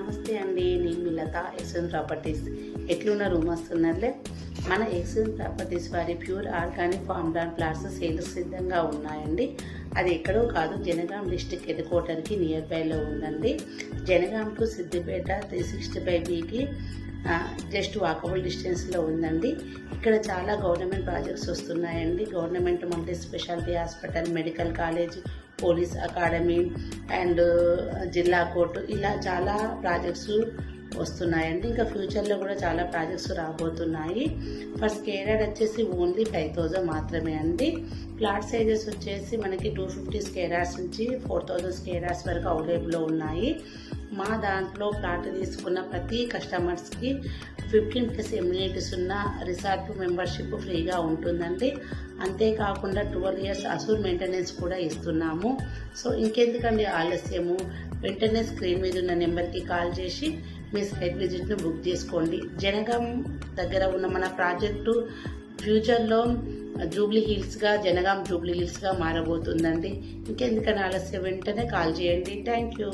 నమస్తే అండి, నేను మీ లత ఎక్సన్ ప్రాపర్టీస్. ఎట్లున్నారు మస్తున్నారులే. మన ఎక్సన్ ప్రాపర్టీస్ వారి pure organic farm land plots sale సిద్ధంగా ఉన్నాయండి. అది ఎక్కడో కాదు, జనగాం డిస్టిక్ హెడ్ క్వార్టర్కి నియర్ బైలో ఉందండి. జనగాం టు సిద్దిపేట 365Bకి జస్ట్ వాకబుల్ డిస్టెన్స్లో ఉందండి. ఇక్కడ చాలా గవర్నమెంట్ ప్రాజెక్ట్స్ వస్తున్నాయండి. Government multi speciality hospital, medical college, police academy and జిల్లా కోర్టు, ఇలా చాలా ప్రాజెక్ట్స్ వస్తున్నాయండి. ఇంకా ఫ్యూచర్లో కూడా చాలా ప్రాజెక్ట్స్ రాబోతున్నాయి. ఫర్ స్క్వేర్ యార్డ్ వచ్చేసి ఓన్లీ 5,000 మాత్రమే అండి. ప్లాట్ సైజెస్ వచ్చేసి మనకి 250 స్క్వేర్ యార్డ్స్ నుంచి 4,000 స్క్వేర్ యార్డ్స్ వరకు అవైలబుల్లో ఉన్నాయి. మా దాంట్లో ప్లాట్ తీసుకున్న ప్రతి కస్టమర్స్కి 15+ ఎమ్యూనిటీస్ ఉన్న రిసార్ట్ మెంబర్షిప్ ఫ్రీగా ఉంటుందండి. అంతేకాకుండా 12 years అసూర్ మెయింటెనెన్స్ కూడా ఇస్తున్నాము. సో ఇంకెందుకండి ఆలస్యము, వెంటనే స్క్రీన్ మీద ఉన్న నెంబర్కి కాల్ చేసి మీ సైట్ విజిట్ను బుక్ చేసుకోండి. జనగాం దగ్గర ఉన్న మన ప్రాజెక్టు ఫ్యూచర్లో జనగాం జూబ్లీ హిల్స్గా మారబోతుందండి. ఇంకెందుకని ఆలస్యం, వెంటనే కాల్ చేయండి. Thank you.